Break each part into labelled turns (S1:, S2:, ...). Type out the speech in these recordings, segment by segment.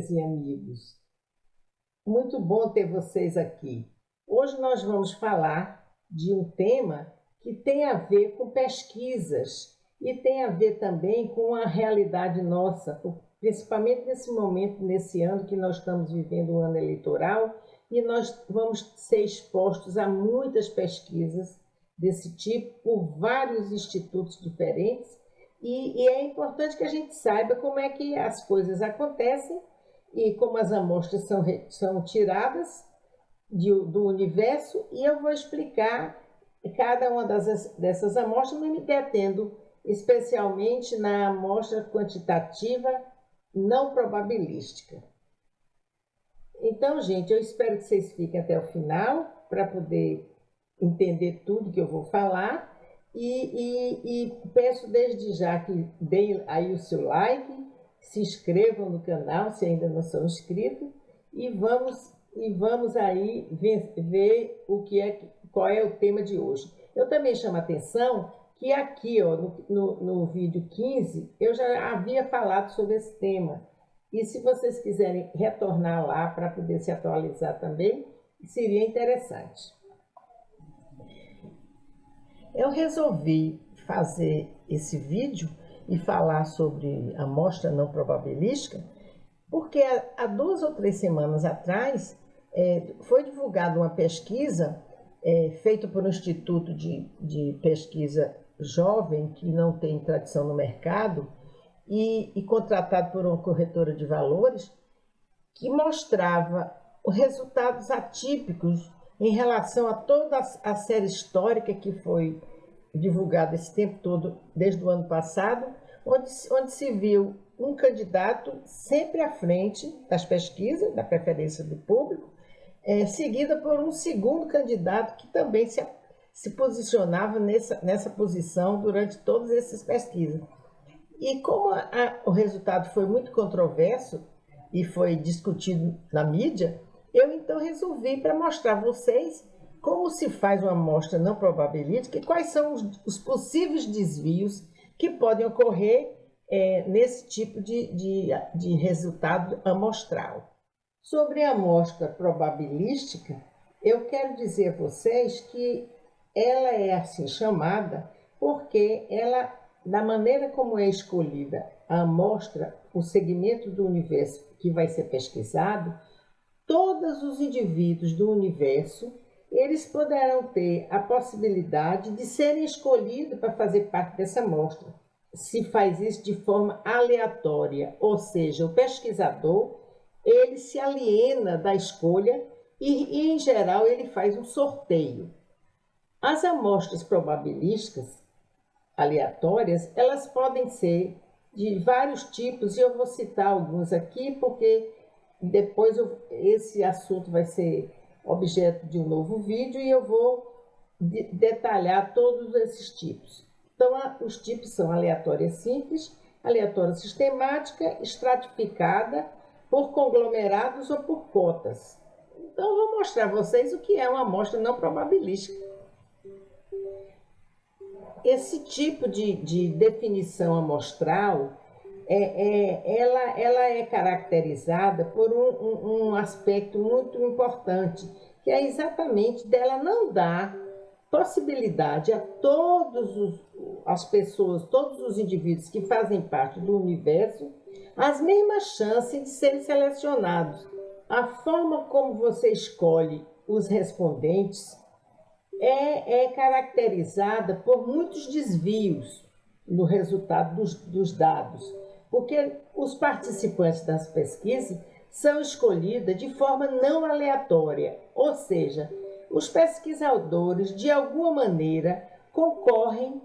S1: amigas e amigos. Muito bom ter vocês aqui. Hoje nós vamos falar de um tema que tem a ver com pesquisas e tem a ver também com a realidade nossa, principalmente nesse momento, nesse ano que nós estamos vivendo o ano eleitoral, e nós vamos ser expostos a muitas pesquisas desse tipo por vários institutos diferentes, e é importante que a gente saiba como é que as coisas acontecem e como as amostras são tiradas do universo, e eu vou explicar cada uma dessas amostras, me detendo especialmente na amostra quantitativa não probabilística. Então, gente, eu espero que vocês fiquem até o final para poder entender tudo que eu vou falar, e peço desde já que deem aí o seu like, se inscrevam no canal se ainda não são inscritos, e vamos aí ver qual é o tema de hoje. Eu também chamo a atenção que aqui, ó, no vídeo 15, eu já havia falado sobre esse tema. E se vocês quiserem retornar lá para poder se atualizar também, seria interessante. Eu resolvi fazer esse vídeo e falar sobre a amostra não probabilística, porque há 2 ou 3 semanas atrás foi divulgada uma pesquisa feita por um instituto de pesquisa jovem que não tem tradição no mercado e contratado por uma corretora de valores, que mostrava resultados atípicos em relação a toda a série histórica que foi divulgada esse tempo todo, desde o ano passado, onde se viu um candidato sempre à frente das pesquisas, da preferência do público, seguida por um segundo candidato que também se posicionava nessa posição durante todas essas pesquisas. E como o resultado foi muito controverso e foi discutido na mídia, eu então resolvi para mostrar a vocês como se faz uma amostra não probabilística e quais são os possíveis desvios que podem ocorrer nesse tipo de resultado amostral. Sobre a amostra probabilística, eu quero dizer a vocês que ela é assim chamada porque ela, da maneira como é escolhida a amostra, o segmento do universo que vai ser pesquisado, todos os indivíduos do universo, eles poderão ter a possibilidade de serem escolhidos para fazer parte dessa amostra. Se faz isso de forma aleatória, ou seja, o pesquisador, ele se aliena da escolha e em geral, ele faz um sorteio. As amostras probabilísticas aleatórias, elas podem ser de vários tipos, e eu vou citar alguns aqui, porque depois esse assunto vai ser objeto de um novo vídeo e eu vou detalhar todos esses tipos. Então, os tipos são aleatória simples, aleatória sistemática, estratificada, por conglomerados ou por cotas. Então, eu vou mostrar a vocês o que é uma amostra não probabilística. Esse tipo de definição amostral, ela é caracterizada por um aspecto muito importante, que é exatamente dela não dar possibilidade a todas as pessoas, todos os indivíduos que fazem parte do universo, as mesmas chances de serem selecionados. A forma como você escolhe os respondentes é caracterizada por muitos desvios no resultado dos dados, porque os participantes das pesquisas são escolhidos de forma não aleatória, ou seja, os pesquisadores, de alguma maneira, concorrem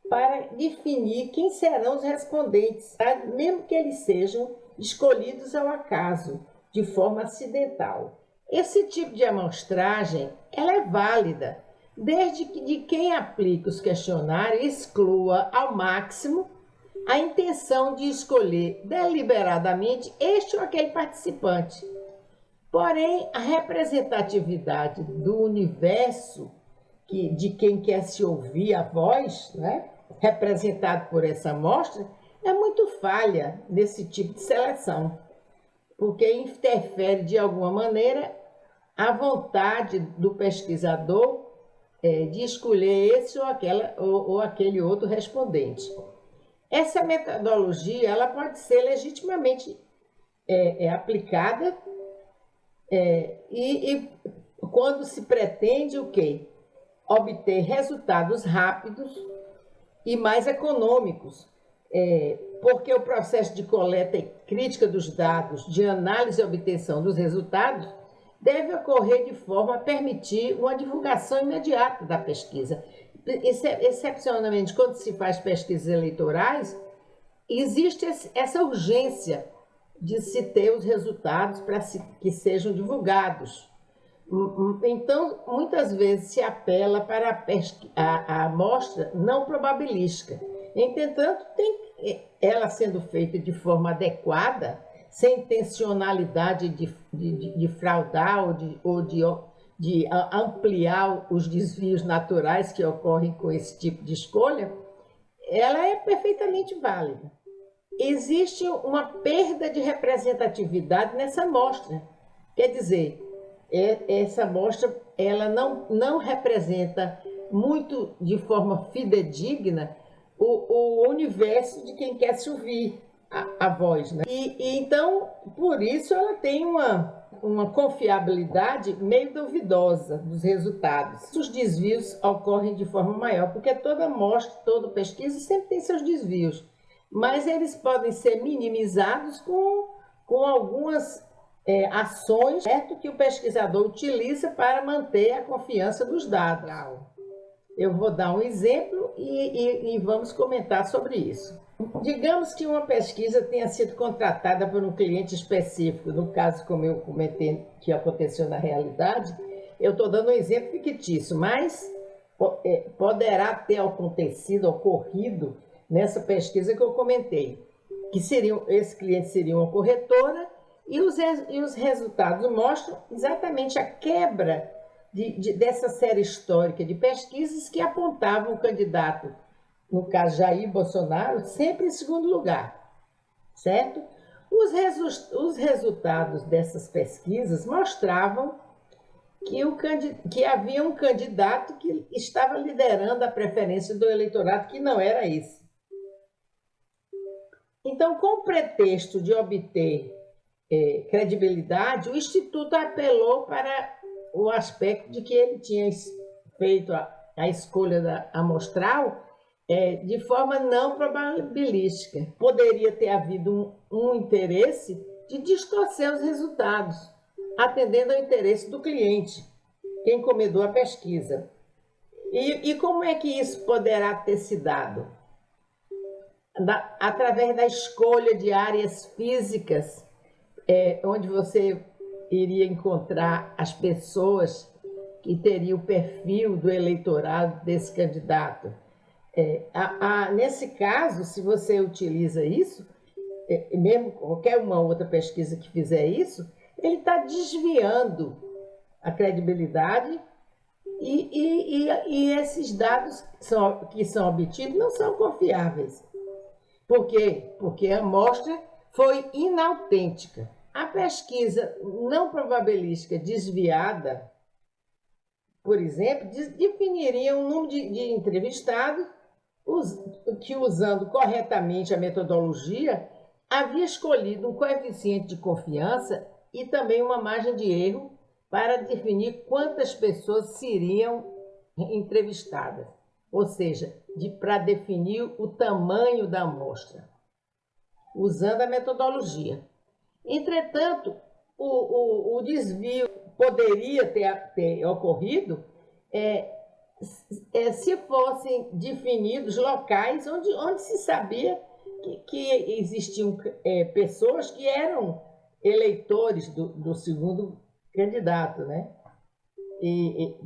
S1: para definir quem serão os respondentes, tá? Mesmo que eles sejam escolhidos ao acaso, de forma acidental. Esse tipo de amostragem ela é válida, desde que de quem aplica os questionários exclua ao máximo a intenção de escolher deliberadamente este ou aquele participante. Porém, a representatividade do universo de quem quer se ouvir a voz, né, representado por essa amostra, é muito falha nesse tipo de seleção. porque interfere de alguma maneira a vontade do pesquisador de escolher esse ou aquele outro respondente. Essa metodologia ela pode ser legitimamente aplicada e quando se pretende o quê? Obter resultados rápidos e mais econômicos, porque o processo de coleta e crítica dos dados, de análise e obtenção dos resultados, deve ocorrer de forma a permitir uma divulgação imediata da pesquisa. Excepcionalmente, quando se faz pesquisas eleitorais, existe essa urgência de se ter os resultados para que sejam divulgados. Então, muitas vezes se apela para a amostra não probabilística. Entretanto, ela sendo feita de forma adequada, sem intencionalidade de fraudar ou de ampliar os desvios naturais que ocorrem com esse tipo de escolha, ela é perfeitamente válida. Existe uma perda de representatividade nessa amostra. Quer dizer, essa amostra ela não representa muito de forma fidedigna o universo de quem quer se ouvir a voz, né? Então, por isso, ela tem uma confiabilidade meio duvidosa dos resultados. Os desvios ocorrem de forma maior, porque toda amostra, toda pesquisa sempre tem seus desvios, mas eles podem ser minimizados com algumas ações, certo, que o pesquisador utiliza para manter a confiança dos dados. Eu vou dar um exemplo e vamos comentar sobre isso. Digamos que uma pesquisa tenha sido contratada por um cliente específico, no caso, como eu comentei, que aconteceu na realidade, eu estou dando um exemplo fictício, mas poderá ter ocorrido nessa pesquisa que eu comentei, que esse cliente seria uma corretora e os resultados mostram exatamente a quebra dessa série histórica de pesquisas que apontavam o candidato, no caso Jair Bolsonaro, sempre em segundo lugar, certo? Os resultados dessas pesquisas mostravam que havia um candidato que estava liderando a preferência do eleitorado, que não era esse. Então, com o pretexto de obter credibilidade, o Instituto apelou para o aspecto de que ele tinha feito a escolha amostral de forma não probabilística. Poderia ter havido um interesse de distorcer os resultados, atendendo ao interesse do cliente, quem encomendou a pesquisa. E como é que isso poderá ter se dado? Através da escolha de áreas físicas, onde você iria encontrar as pessoas que teriam o perfil do eleitorado desse candidato. Nesse caso, se você utiliza isso, mesmo qualquer uma outra pesquisa que fizer isso, ele está desviando a credibilidade e esses dados que são obtidos não são confiáveis. Por quê? Porque a amostra foi inautêntica. A pesquisa não probabilística desviada, por exemplo, definiria um número de entrevistados que, usando corretamente a metodologia, havia escolhido um coeficiente de confiança e também uma margem de erro para definir quantas pessoas seriam entrevistadas, ou seja, para definir o tamanho da amostra, usando a metodologia. Entretanto, o desvio poderia ter ocorrido se fossem definidos locais onde se sabia que existiam pessoas que eram eleitores do segundo candidato, né?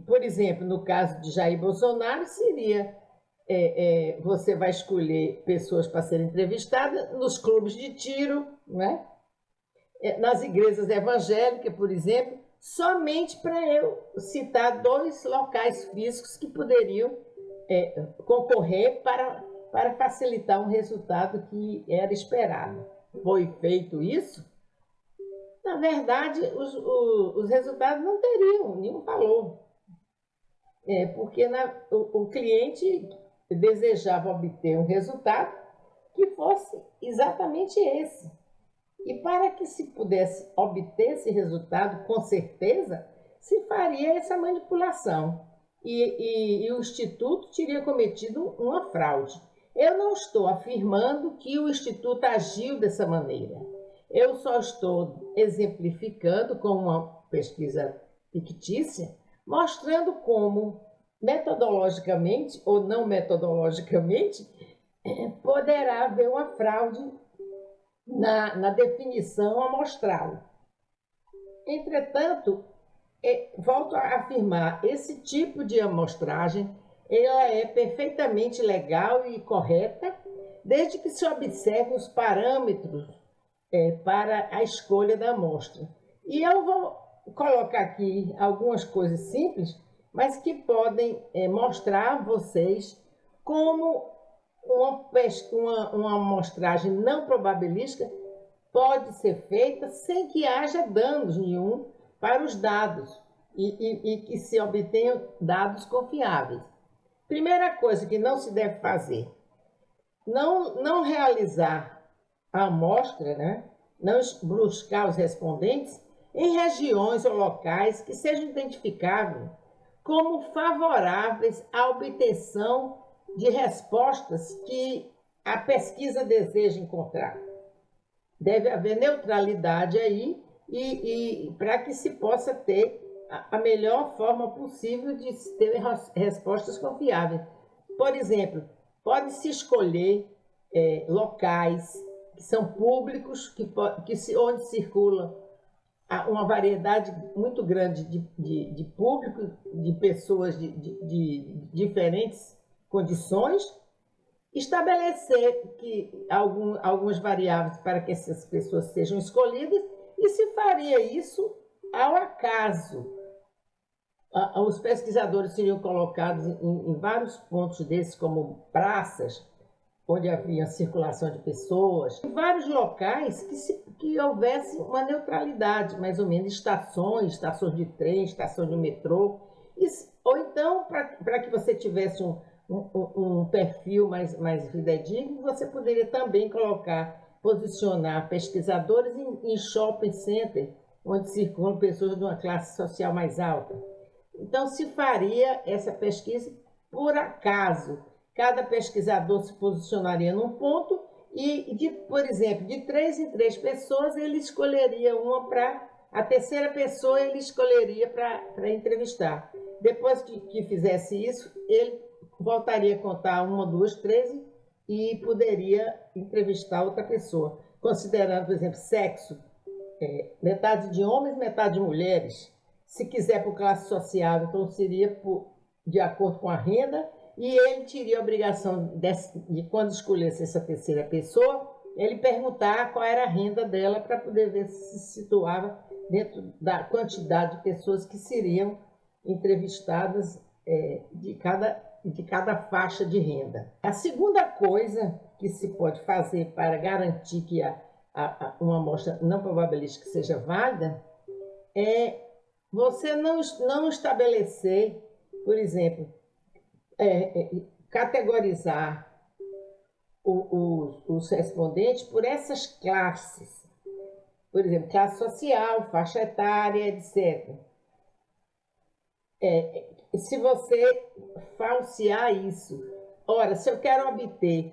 S1: Por exemplo, no caso de Jair Bolsonaro, seria você vai escolher pessoas para serem entrevistadas nos clubes de tiro, né? Nas igrejas evangélicas, por exemplo, somente para eu citar 2 locais físicos que poderiam concorrer para facilitar um resultado que era esperado. Foi feito isso Na verdade, os resultados não teriam nenhum valor, porque o cliente desejava obter um resultado que fosse exatamente esse. E para que se pudesse obter esse resultado, com certeza, se faria essa manipulação. E o Instituto teria cometido uma fraude. Eu não estou afirmando que o Instituto agiu dessa maneira. Eu só estou exemplificando com uma pesquisa fictícia, mostrando como, metodologicamente ou não metodologicamente, poderá haver uma fraude na definição amostral. Entretanto, volto a afirmar, esse tipo de amostragem ela é perfeitamente legal e correta, desde que se observe os parâmetros para a escolha da amostra. E eu vou colocar aqui algumas coisas simples, mas que podem mostrar a vocês como uma amostragem não probabilística pode ser feita sem que haja danos nenhum para os dados e que se obtenham dados confiáveis. Primeira coisa que não se deve fazer, não realizar a amostra, né? Não buscar os respondentes em regiões ou locais que sejam identificáveis como favoráveis à obtenção de respostas que a pesquisa deseja encontrar. Deve haver neutralidade aí e para que se possa ter a melhor forma possível de ter respostas confiáveis. Por exemplo, pode-se escolher locais que são públicos, onde circula uma variedade muito grande de público, de pessoas de diferentes condições, estabelecer algumas variáveis para que essas pessoas sejam escolhidas e se faria isso ao acaso. Os pesquisadores seriam colocados em vários pontos desses, como praças, onde havia circulação de pessoas, em vários locais que houvesse uma neutralidade, mais ou menos, estações de trem, estação de metrô, ou então, para que você tivesse um perfil mais fidedigno, você poderia também posicionar pesquisadores em shopping center, onde circulam pessoas de uma classe social mais alta. Então, se faria essa pesquisa por acaso. Cada pesquisador se posicionaria num ponto e, por exemplo, de 3 em 3 pessoas, ele escolheria uma para... A terceira pessoa ele escolheria para entrevistar. Depois que fizesse isso, ele voltaria a contar 1, 2, 3 e poderia entrevistar outra pessoa, considerando, por exemplo, sexo, metade de homens, metade de mulheres. Se quiser por classe social, então seria de acordo com a renda, e ele teria a obrigação de quando escolhesse essa terceira pessoa, ele perguntar qual era a renda dela para poder ver se se situava dentro da quantidade de pessoas que seriam entrevistadas de cada faixa de renda. A segunda coisa que se pode fazer para garantir que uma amostra não probabilística seja válida é você não estabelecer, por exemplo, categorizar os respondentes por essas classes. Por exemplo, classe social, faixa etária, etc. Se você falsear isso, ora, se eu quero obter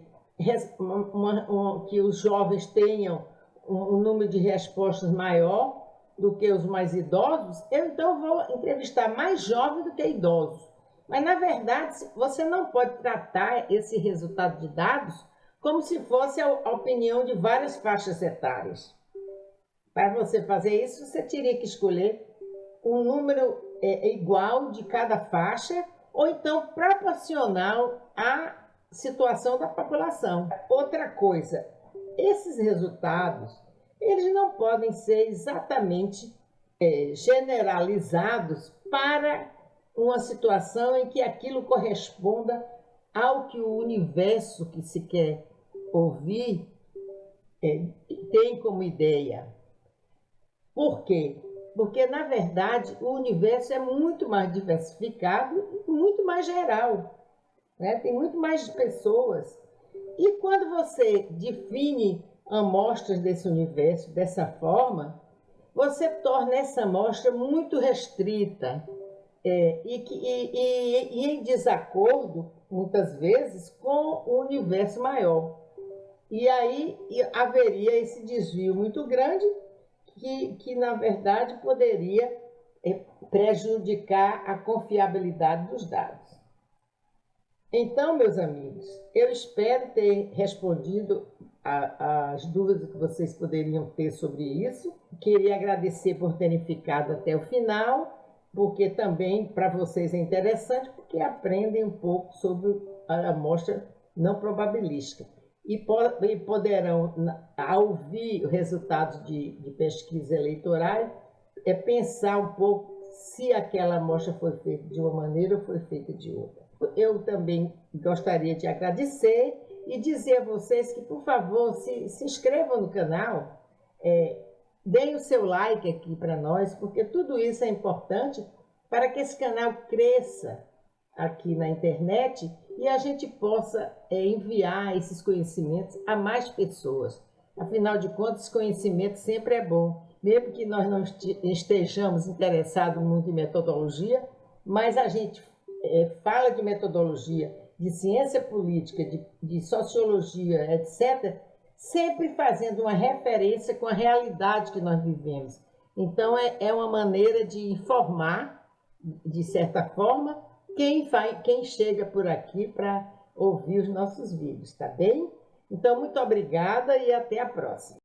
S1: que os jovens tenham um número de respostas maior do que os mais idosos, eu então vou entrevistar mais jovens do que idosos. Mas, na verdade, você não pode tratar esse resultado de dados como se fosse a opinião de várias faixas etárias. Para você fazer isso, você teria que escolher um número igual de cada faixa ou então proporcional à situação da população. Outra coisa, esses resultados, eles não podem ser exatamente generalizados para uma situação em que aquilo corresponda ao que o universo que se quer ouvir tem como ideia. Por quê? Porque, na verdade, o universo é muito mais diversificado e muito mais geral, né? Tem muito mais pessoas. E quando você define amostras desse universo dessa forma, você torna essa amostra muito restrita e em desacordo, muitas vezes, com o universo maior. E aí haveria esse desvio muito grande que na verdade, poderia prejudicar a confiabilidade dos dados. Então, meus amigos, eu espero ter respondido as dúvidas que vocês poderiam ter sobre isso. Queria agradecer por terem ficado até o final, porque também para vocês é interessante, porque aprendem um pouco sobre a amostra não probabilística. E poderão, ao ouvir resultados de pesquisa eleitorais, pensar um pouco se aquela amostra foi feita de uma maneira ou foi feita de outra. Eu também gostaria de agradecer e dizer a vocês que, por favor, se inscrevam no canal, deem o seu like aqui para nós, porque tudo isso é importante para que esse canal cresça aqui na internet e a gente possa enviar esses conhecimentos a mais pessoas. Afinal de contas, conhecimento sempre é bom, mesmo que nós não estejamos interessados muito em metodologia, mas a gente fala de metodologia, de ciência política, de sociologia, etc., sempre fazendo uma referência com a realidade que nós vivemos. Então, é uma maneira de informar, de certa forma, quem chega por aqui para ouvir os nossos vídeos, tá bem? Então, muito obrigada e até a próxima.